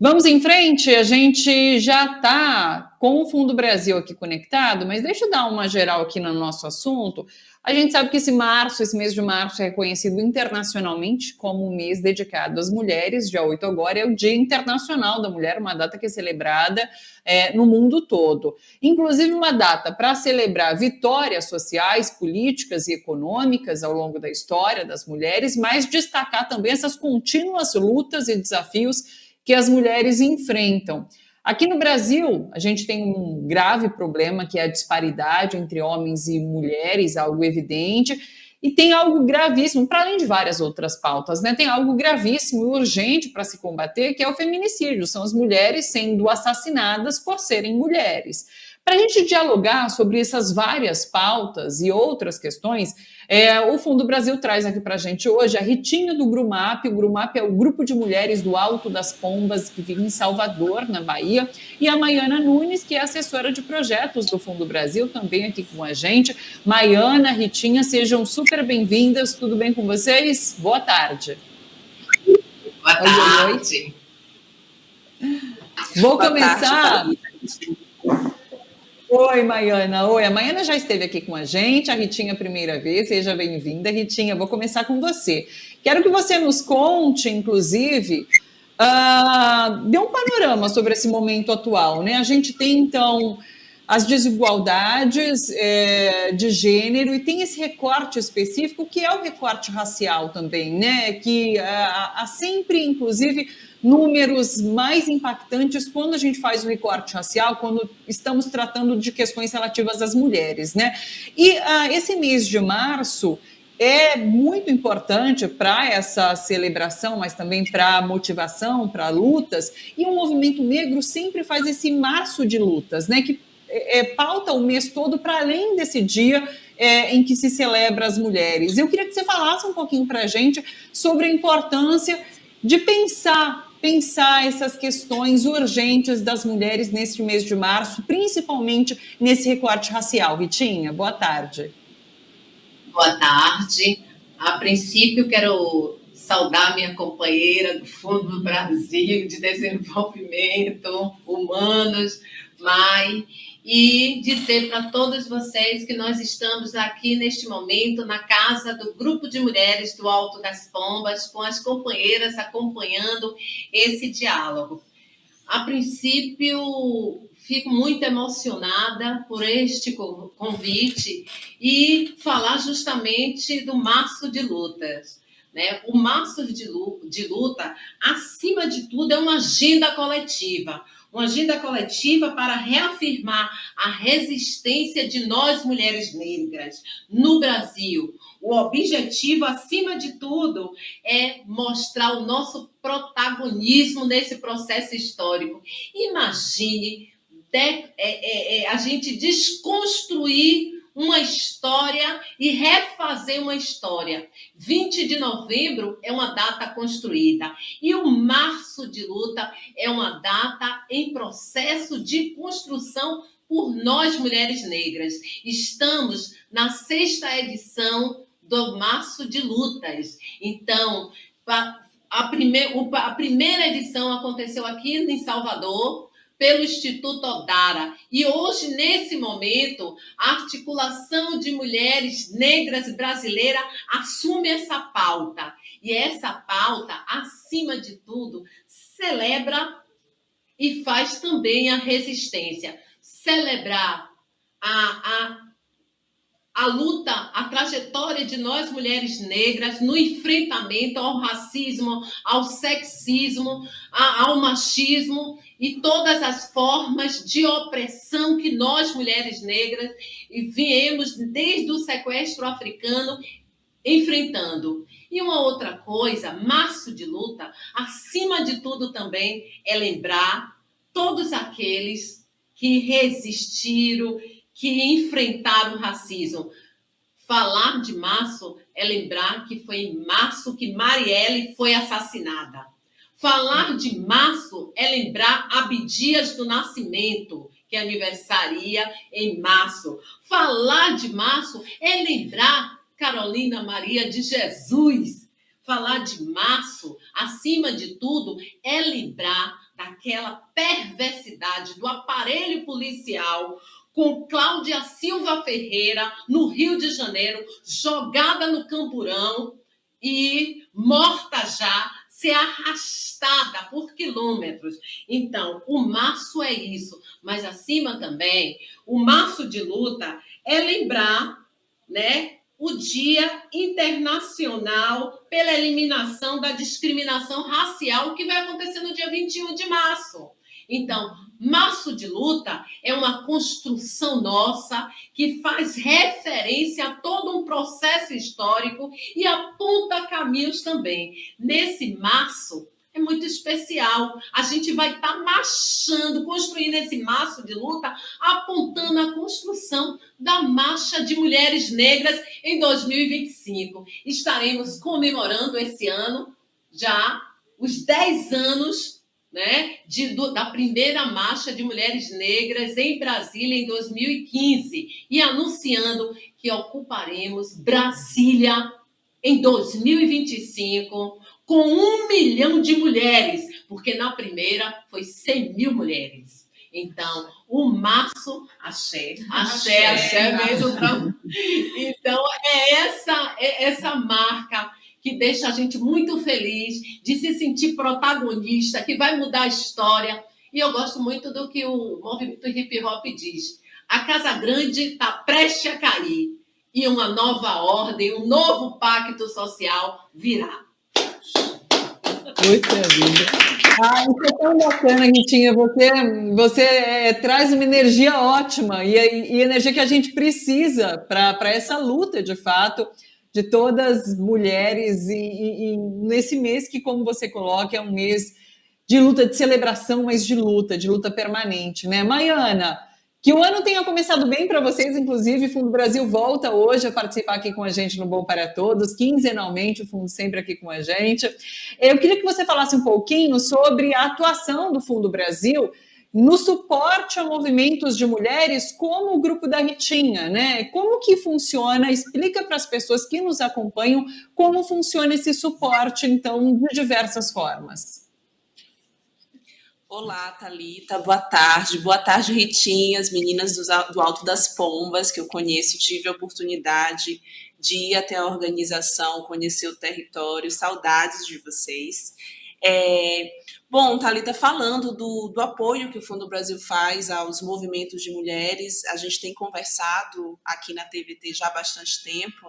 Vamos em frente, a gente já está com o Fundo Brasil aqui conectado, mas deixa eu dar uma geral aqui no nosso assunto. A gente sabe que esse mês de março, é reconhecido internacionalmente como um mês dedicado às mulheres. Dia 8 agora é o Dia Internacional da Mulher, uma data que é celebrada no mundo todo. Inclusive uma data para celebrar vitórias sociais, políticas e econômicas ao longo da história das mulheres, mas destacar também essas contínuas lutas e desafios que as mulheres enfrentam. Aqui no Brasil, a gente tem um grave problema, que é a disparidade entre homens e mulheres, algo evidente, e tem algo gravíssimo, para além de várias outras pautas, né? Tem algo gravíssimo e urgente para se combater, que é o feminicídio, são as mulheres sendo assassinadas por serem mulheres. Para a gente dialogar sobre essas várias pautas e outras questões, o Fundo Brasil traz aqui para a gente hoje a Ritinha do Grumap. O Grumap é o grupo de mulheres do Alto das Pombas, que vive em Salvador, na Bahia, e a Maiana Nunes, que é assessora de projetos do Fundo Brasil, também aqui com a gente. Maiana, Ritinha, sejam super bem-vindas. Tudo bem com vocês? Boa tarde. Boa tarde. Vou começar... Oi, Maiana. Oi, a Maiana já esteve aqui com a gente, a Ritinha a primeira vez, seja bem-vinda. Ritinha, vou começar com você. Quero que você nos conte, inclusive, dê um panorama sobre esse momento atual, né? A gente tem, então, as desigualdades de gênero e tem esse recorte específico, que é o recorte racial também, né? Que há sempre, inclusive, números mais impactantes quando a gente faz o recorte racial, quando estamos tratando de questões relativas às mulheres, né? E esse mês de março é muito importante para essa celebração, mas também para motivação, para lutas, e o movimento negro sempre faz esse março de lutas, né? Que pauta o mês todo para além desse dia em que se celebra as mulheres. Eu queria que você falasse um pouquinho para a gente sobre a importância de pensar essas questões urgentes das mulheres neste mês de março, principalmente nesse recorte racial. Ritinha, boa tarde. Boa tarde. A princípio, quero saudar minha companheira do Fundo Brasil de Desenvolvimento Humanos, Mai, e dizer para todos vocês que nós estamos aqui neste momento na casa do Grupo de Mulheres do Alto das Pombas, com as companheiras acompanhando esse diálogo. A princípio, fico muito emocionada por este convite e falar justamente do Março de Lutas. Né? O Março de Luta, acima de tudo, é uma agenda coletiva para reafirmar a resistência de nós, mulheres negras, no Brasil. O objetivo, acima de tudo, é mostrar o nosso protagonismo nesse processo histórico. Imagine a gente desconstruir uma história e refazer uma história. 20 de novembro é uma data construída e o Março de Luta é uma data em processo de construção por nós, mulheres negras. Estamos na 6ª edição do Março de Lutas. Então, a primeira edição aconteceu aqui em Salvador, pelo Instituto Odara. E hoje, nesse momento, a Articulação de Mulheres Negras Brasileira assume essa pauta. E essa pauta, acima de tudo, celebra e faz também a resistência. Celebrar a luta, a trajetória de nós, mulheres negras, no enfrentamento ao racismo, ao sexismo, ao machismo e todas as formas de opressão que nós, mulheres negras, viemos desde o sequestro africano enfrentando. E uma outra coisa, Março de Luta, acima de tudo também, é lembrar todos aqueles que resistiram, que enfrentaram o racismo. Falar de março é lembrar que foi em março que Marielle foi assassinada. Falar de março é lembrar Abdias do Nascimento, que aniversaria em março. Falar de março é lembrar Carolina Maria de Jesus. Falar de março, acima de tudo, é lembrar da aquela perversidade do aparelho policial com Cláudia Silva Ferreira, no Rio de Janeiro, jogada no Camburão e morta já, ser arrastada por quilômetros. Então, o março é isso, mas acima também, o março de luta é lembrar, né, o Dia Internacional pela Eliminação da Discriminação Racial, que vai acontecer no dia 21 de março. Então, março de luta é uma construção nossa que faz referência a todo um processo histórico e aponta caminhos também. Nesse março é muito especial. A gente vai estar marchando, construindo esse março de luta, apontando a construção da Marcha de Mulheres Negras em 2025. Estaremos comemorando esse ano já os 10 anos, né, da primeira Marcha de Mulheres Negras em Brasília em 2015 e anunciando que ocuparemos Brasília em 2025 com 1 milhão de mulheres, porque na primeira foi 100 mil mulheres. Então, o março, axé mesmo. Então, é essa marca que deixa a gente muito feliz de se sentir protagonista, que vai mudar a história. E eu gosto muito do que o movimento hip hop diz. A Casa Grande está prestes a cair e uma nova ordem, um novo pacto social virá. Puxa vida. Isso é tão bacana, Ritinha. Você traz uma energia ótima e energia que a gente precisa para essa luta, de fato, de todas as mulheres. E nesse mês que, como você coloca, é um mês de luta, de celebração, mas de luta permanente, né? Maiana, que o ano tenha começado bem para vocês, inclusive o Fundo Brasil volta hoje a participar aqui com a gente no Bom para Todos, quinzenalmente, o Fundo sempre aqui com a gente. Eu queria que você falasse um pouquinho sobre a atuação do Fundo Brasil no suporte a movimentos de mulheres como o Grupo da Ritinha, né? Como que funciona? Explica para as pessoas que nos acompanham como funciona esse suporte, então, de diversas formas. Olá, Thalita, boa tarde. Boa tarde, Ritinha, as meninas do Alto das Pombas, que eu conheço, tive a oportunidade de ir até a organização, conhecer o território, saudades de vocês. Bom, Thalita, falando do apoio que o Fundo Brasil faz aos movimentos de mulheres, a gente tem conversado aqui na TVT já há bastante tempo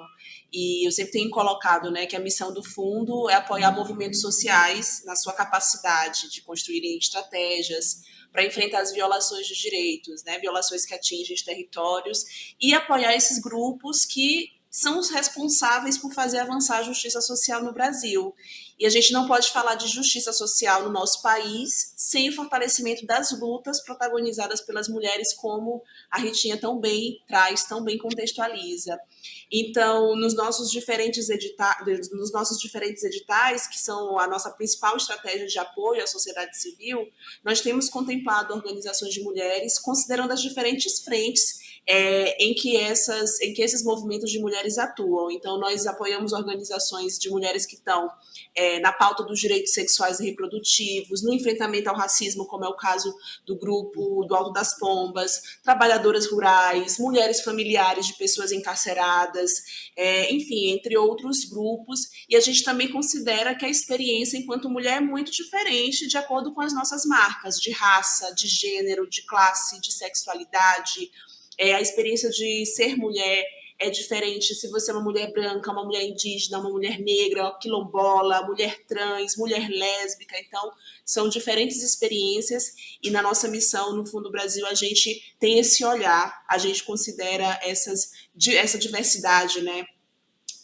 e eu sempre tenho colocado, né, que a missão do Fundo é apoiar movimentos sociais na sua capacidade de construírem estratégias para enfrentar as violações de direitos, né, violações que atingem os territórios e apoiar esses grupos que são os responsáveis por fazer avançar a justiça social no Brasil. E a gente não pode falar de justiça social no nosso país sem o fortalecimento das lutas protagonizadas pelas mulheres, como a Ritinha tão bem traz, tão bem contextualiza. Então, nos nossos diferentes editais, que são a nossa principal estratégia de apoio à sociedade civil, nós temos contemplado organizações de mulheres, considerando as diferentes frentes em que esses movimentos de mulheres atuam. Então, nós apoiamos organizações de mulheres que estão na pauta dos direitos sexuais e reprodutivos, no enfrentamento ao racismo, como é o caso do grupo do Alto das Pombas, trabalhadoras rurais, mulheres familiares de pessoas encarceradas, enfim, entre outros grupos. E a gente também considera que a experiência enquanto mulher é muito diferente de acordo com as nossas marcas de raça, de gênero, de classe, de sexualidade. A experiência de ser mulher é diferente se você é uma mulher branca, uma mulher indígena, uma mulher negra, quilombola, mulher trans, mulher lésbica. Então, são diferentes experiências e na nossa missão, no Fundo Brasil, a gente tem esse olhar, a gente considera essa diversidade, né?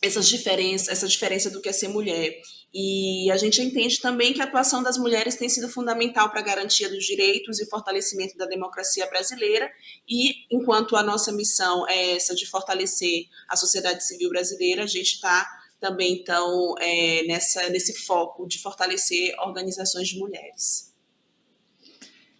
Essa diferença do que é ser mulher. E a gente entende também que a atuação das mulheres tem sido fundamental para a garantia dos direitos e fortalecimento da democracia brasileira, e enquanto a nossa missão é essa de fortalecer a sociedade civil brasileira, a gente está também, então, nesse foco de fortalecer organizações de mulheres.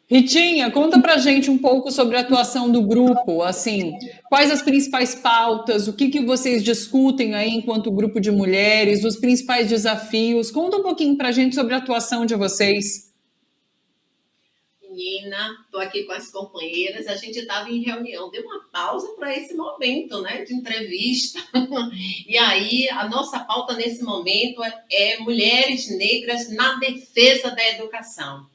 Ritinha, conta pra gente um pouco sobre a atuação do grupo, assim, quais as principais pautas, o que vocês discutem aí enquanto grupo de mulheres, os principais desafios, conta um pouquinho pra gente sobre a atuação de vocês. Menina, estou aqui com as companheiras, a gente estava em reunião, deu uma pausa para esse momento, né, de entrevista. E aí, a nossa pauta nesse momento é mulheres negras na defesa da educação.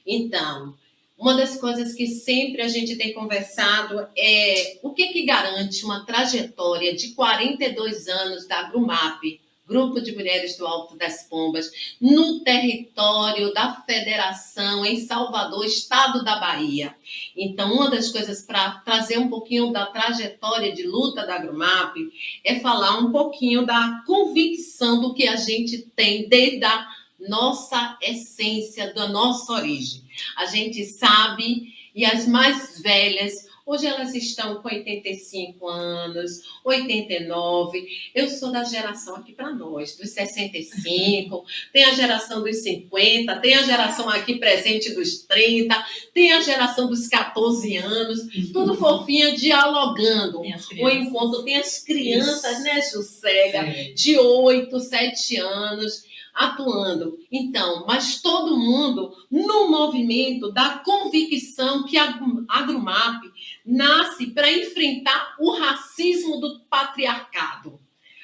Então, uma das coisas que sempre a gente tem conversado é o que garante uma trajetória de 42 anos da GRUMAP, Grupo de Mulheres do Alto das Pombas, no território da Federação, em Salvador, estado da Bahia. Então, uma das coisas para trazer um pouquinho da trajetória de luta da GRUMAP é falar um pouquinho da convicção do que a gente tem desde a nossa essência, da nossa origem. A gente sabe, e as mais velhas, hoje elas estão com 85 anos, 89. Eu sou da geração aqui para nós, dos 65, tem a geração dos 50, tem a geração aqui presente dos 30, tem a geração dos 14 anos, tudo fofinha, dialogando. O encontro tem as crianças, né, Juscelia, de 8, 7 anos, atuando. Então, mas todo mundo no movimento da convicção que a GRUMAP nasce para enfrentar o racismo do patriarcado.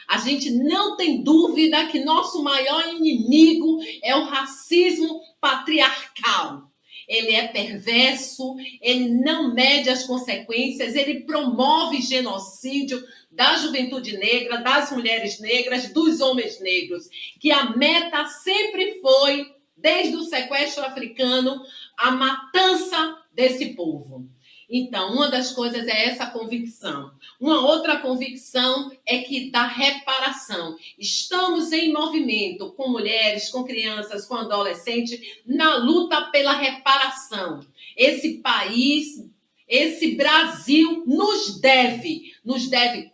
A gente não tem dúvida que nosso maior inimigo é o racismo patriarcal. Ele é perverso, ele não mede as consequências, ele promove genocídio da juventude negra, das mulheres negras, dos homens negros, que a meta sempre foi, desde o sequestro africano, a matança desse povo. Então, uma das coisas é essa convicção. Uma outra convicção é que da reparação. Estamos em movimento com mulheres, com crianças, com adolescentes, na luta pela reparação. Esse país, esse Brasil nos deve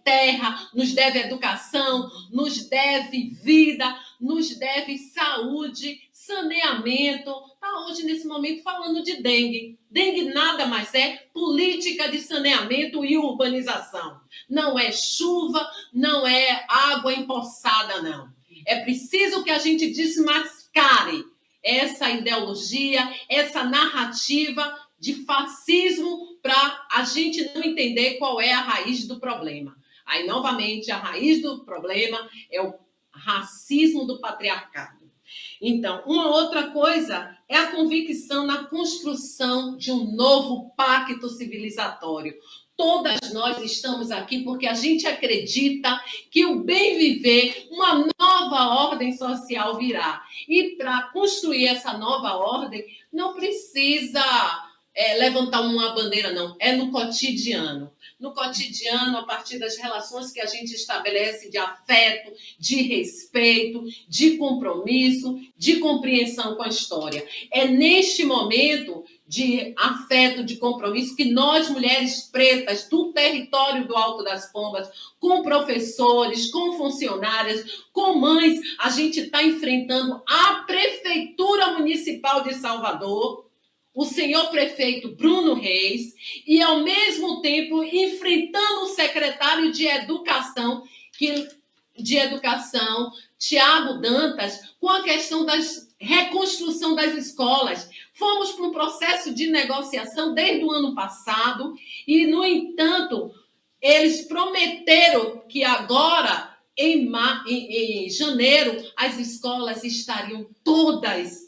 terra, nos deve educação, nos deve vida, nos deve saúde, saneamento. Está hoje, nesse momento, falando de dengue. Dengue nada mais é política de saneamento e urbanização. Não é chuva, não é água empoçada, não. É preciso que a gente desmascare essa ideologia, essa narrativa de fascismo para a gente não entender qual é a raiz do problema. Aí, novamente, a raiz do problema é o racismo do patriarcado. Então, uma outra coisa é a convicção na construção de um novo pacto civilizatório. Todas nós estamos aqui porque a gente acredita que o bem viver, uma nova ordem social virá. E para construir essa nova ordem, não precisa levantar uma bandeira, não. É no cotidiano. No cotidiano, a partir das relações que a gente estabelece de afeto, de respeito, de compromisso, de compreensão com a história. É neste momento de afeto, de compromisso, que nós, mulheres pretas do território do Alto das Pombas, com professores, com funcionárias, com mães, a gente está enfrentando a Prefeitura Municipal de Salvador, o senhor prefeito Bruno Reis, e, ao mesmo tempo, enfrentando o secretário de Educação, Tiago Dantas, com a questão da reconstrução das escolas. Fomos para um processo de negociação desde o ano passado e, no entanto, eles prometeram que agora, em janeiro, as escolas estariam todas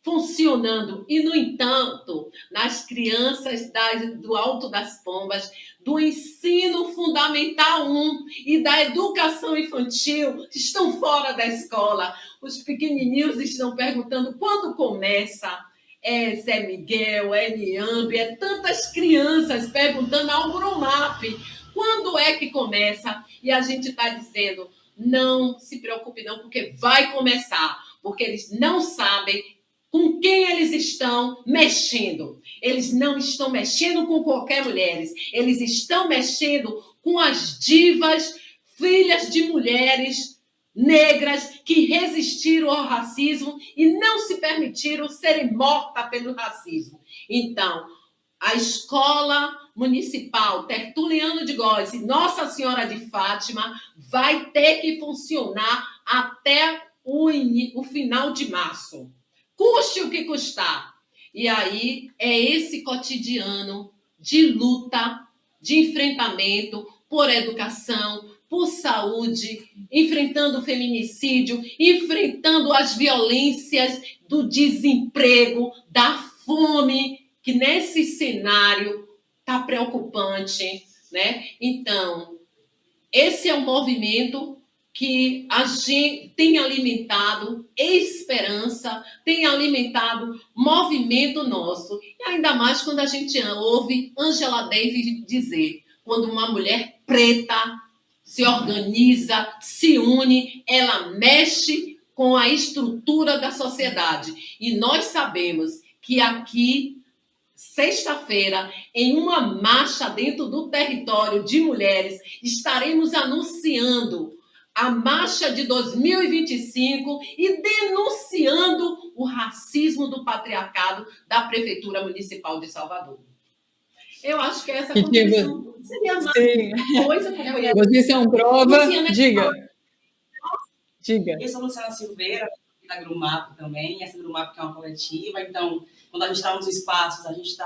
funcionando. E, no entanto, nas crianças do Alto das Pombas, do ensino fundamental 1 e da educação infantil, estão fora da escola. Os pequenininhos estão perguntando quando começa. É Zé Miguel, é Niambi, é tantas crianças perguntando ao GRUMAP quando é que começa. E a gente está dizendo, não se preocupe não, porque vai começar. Porque eles não sabem com quem eles estão mexendo. Eles não estão mexendo com qualquer mulher. Eles estão mexendo com as divas, filhas de mulheres negras que resistiram ao racismo e não se permitiram serem mortas pelo racismo. Então, a Escola Municipal Tertuliano de Góes e Nossa Senhora de Fátima vai ter que funcionar até o final de março. Custe o que custar. E aí é esse cotidiano de luta, de enfrentamento por educação, por saúde, enfrentando o feminicídio, enfrentando as violências do desemprego, da fome, que nesse cenário está preocupante, né? Então, esse é um movimento que a gente tem alimentado esperança, tem alimentado movimento nosso. E ainda mais quando a gente ouve Angela Davis dizer, quando uma mulher preta se organiza, se une, ela mexe com a estrutura da sociedade. E nós sabemos que aqui, sexta-feira, em uma marcha dentro do território de mulheres, estaremos anunciando a marcha de 2025 e denunciando o racismo do patriarcado da Prefeitura Municipal de Salvador. Eu acho que essa contribuição seria mais coisa. Vocês são prova. Diga. Eu sou Luciana Silveira, da Grumap também, essa Grumap que é uma coletiva, então, quando a gente está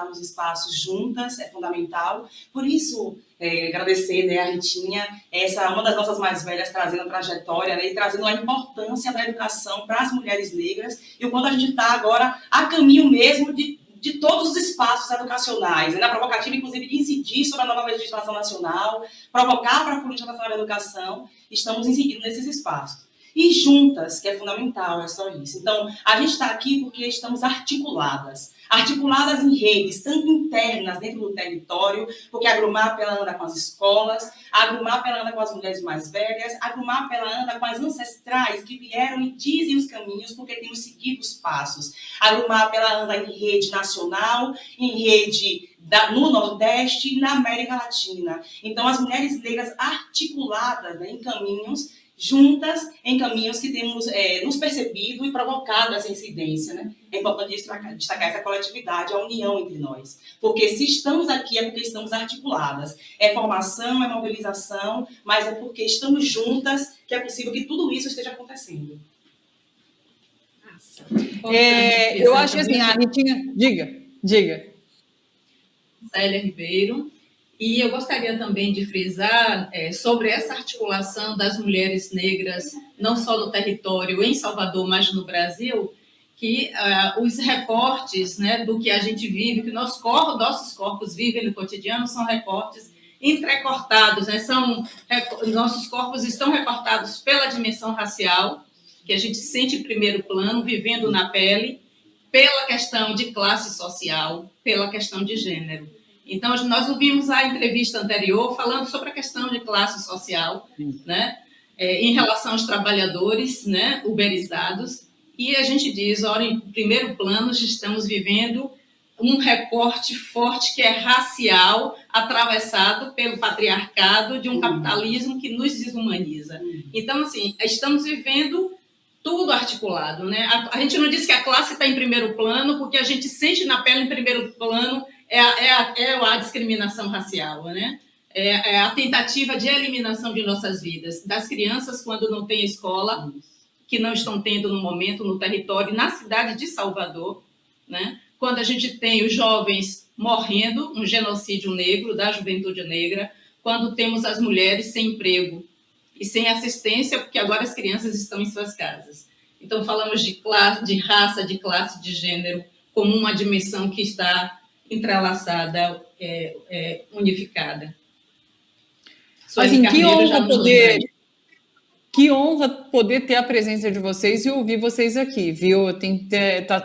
nos espaços juntas, é fundamental. Por isso, agradecer, né, a Ritinha, essa uma das nossas mais velhas, trazendo a trajetória, né, e trazendo a importância da educação para as mulheres negras, e o quanto a gente está agora a caminho mesmo de todos os espaços educacionais, né, na provocativa, inclusive, de incidir sobre a nova legislação nacional, provocar para a Política Nacional da Educação, estamos incidindo nesses espaços. E juntas, que é fundamental, é só isso. Então, a gente está aqui porque estamos articuladas em redes, tanto internas dentro do território, porque a Grumap ela anda com as escolas, a Grumap ela anda com as mulheres mais velhas, a Grumap ela anda com as ancestrais que vieram e dizem os caminhos porque temos seguido os passos. A Grumap ela anda em rede nacional, em rede no Nordeste e na América Latina. Então, as mulheres negras articuladas, né, em caminhos, juntas em caminhos que temos nos percebido e provocado essa incidência, né? É importante destacar essa coletividade, a união entre nós. Porque se estamos aqui é porque estamos articuladas. É formação, é mobilização, mas é porque estamos juntas que é possível que tudo isso esteja acontecendo. Eu acho que assim, a Ritinha... Diga. Célia Ribeiro. E eu gostaria também de frisar sobre essa articulação das mulheres negras, não só no território em Salvador, mas no Brasil, que os recortes, né, do que a gente vive, que nossos corpos vivem no cotidiano, são recortes entrecortados, né? Nossos corpos estão recortados pela dimensão racial, que a gente sente em primeiro plano, vivendo na pele, pela questão de classe social, pela questão de gênero. Então, nós ouvimos a entrevista anterior falando sobre a questão de classe social, né, em relação aos trabalhadores, né, uberizados, e a gente diz, ora, em primeiro plano, estamos vivendo um recorte forte que é racial, atravessado pelo patriarcado de um capitalismo que nos desumaniza. Então, assim, estamos vivendo tudo articulado, né? A gente não diz que a classe está em primeiro plano, porque a gente sente na pele em primeiro plano é a discriminação racial, né? É a tentativa de eliminação de nossas vidas, das crianças quando não tem escola, que não estão tendo no momento no território, na cidade de Salvador, né? Quando a gente tem os jovens morrendo, um genocídio negro, da juventude negra, quando temos as mulheres sem emprego e sem assistência, porque agora as crianças estão em suas casas. Então, falamos de classe, de raça, de classe, de gênero, como uma dimensão que está entrelaçada, unificada. Assim, que honra poder ter a presença de vocês e ouvir vocês aqui, viu?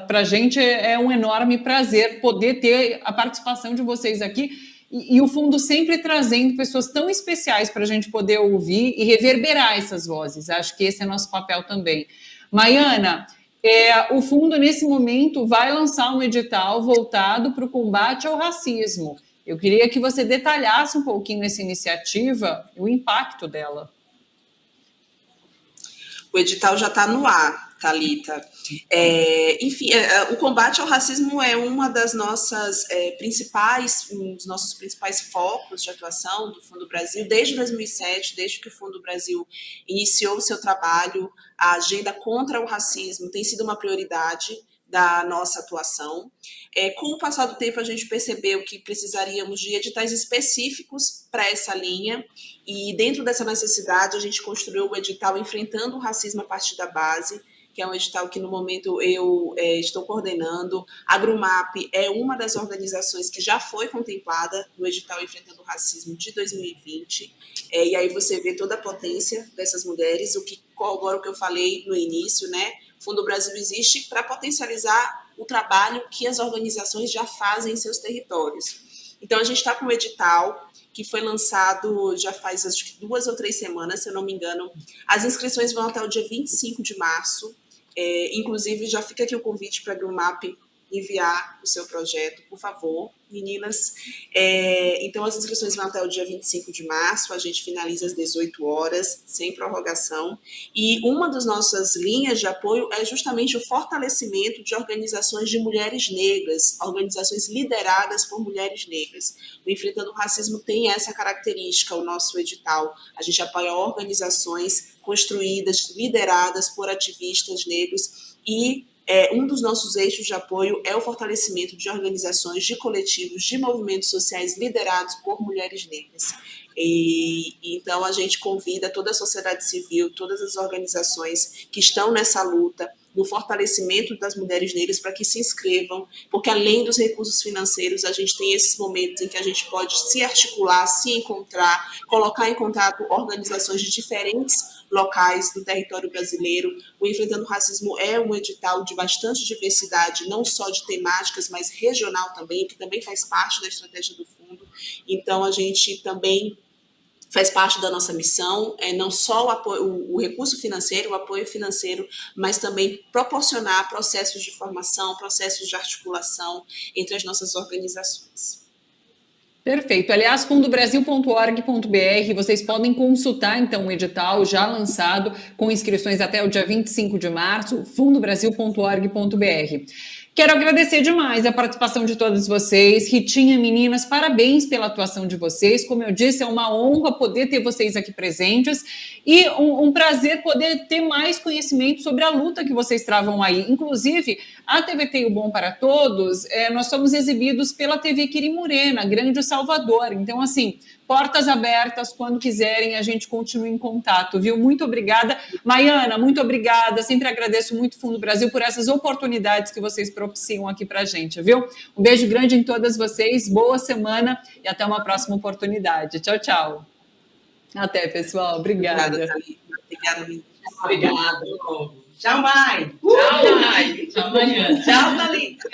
Para a gente é um enorme prazer poder ter a participação de vocês aqui e o Fundo sempre trazendo pessoas tão especiais para a gente poder ouvir e reverberar essas vozes. Acho que esse é nosso papel também. Maiana, o Fundo, nesse momento, vai lançar um edital voltado para o combate ao racismo. Eu queria que você detalhasse um pouquinho essa iniciativa e o impacto dela. O edital já está no ar, Thalita. Enfim, o combate ao racismo é um dos nossos principais focos de atuação do Fundo Brasil desde 2007, desde que o Fundo Brasil iniciou o seu trabalho. A agenda contra o racismo tem sido uma prioridade da nossa atuação. Com o passar do tempo, a gente percebeu que precisaríamos de editais específicos para essa linha, e dentro dessa necessidade, a gente construiu o edital Enfrentando o Racismo a Partir da Base, que é um edital que, no momento, eu estou coordenando. A Grumap é uma das organizações que já foi contemplada no edital Enfrentando o Racismo de 2020, e aí você vê toda a potência dessas mulheres, o que corrobora o que eu falei no início, né? O Fundo Brasil existe para potencializar o trabalho que as organizações já fazem em seus territórios. Então, a gente está com um edital que foi lançado já faz acho que 2 ou 3 semanas, se eu não me engano. As inscrições vão até o dia 25 de março. Inclusive, já fica aqui o convite para a Grumap enviar o seu projeto, por favor, meninas. Então, as inscrições vão até o dia 25 de março, a gente finaliza às 18 horas, sem prorrogação. E uma das nossas linhas de apoio é justamente o fortalecimento de organizações de mulheres negras, organizações lideradas por mulheres negras. O Enfrentando o Racismo tem essa característica, o nosso edital. A gente apoia organizações construídas, lideradas por ativistas negros, e um dos nossos eixos de apoio é o fortalecimento de organizações, de coletivos, de movimentos sociais liderados por mulheres negras. Então, a gente convida toda a sociedade civil, todas as organizações que estão nessa luta, no fortalecimento das mulheres negras, para que se inscrevam, porque além dos recursos financeiros, a gente tem esses momentos em que a gente pode se articular, se encontrar, colocar em contato organizações de diferentes locais do território brasileiro. O Enfrentando o Racismo é um edital de bastante diversidade, não só de temáticas, mas regional também, que também faz parte da estratégia do fundo. Então, a gente também faz parte da nossa missão, não só o recurso financeiro, o apoio financeiro, mas também proporcionar processos de formação, processos de articulação entre as nossas organizações. Perfeito. Aliás, fundobrasil.org.br, vocês podem consultar, então, o edital já lançado, com inscrições até o dia 25 de março, fundobrasil.org.br. Quero agradecer demais a participação de todos vocês. Ritinha, meninas, parabéns pela atuação de vocês. Como eu disse, é uma honra poder ter vocês aqui presentes e um prazer poder ter mais conhecimento sobre a luta que vocês travam aí. Inclusive, a TVT O Bom para Todos, nós somos exibidos pela TV Quirimurena, Grande Salvador. Então, assim, portas abertas, quando quiserem, a gente continua em contato, viu? Muito obrigada. Maiana, muito obrigada. Sempre agradeço muito o Fundo Brasil por essas oportunidades que vocês propiciam aqui pra gente, viu? Um beijo grande em todas vocês, boa semana e até uma próxima oportunidade. Tchau, tchau. Até, pessoal. Obrigada. Obrigada, menina. Obrigada. Tchau, mãe. Tchau, Mari. Tchau, Maiana. Tchau, Thalita.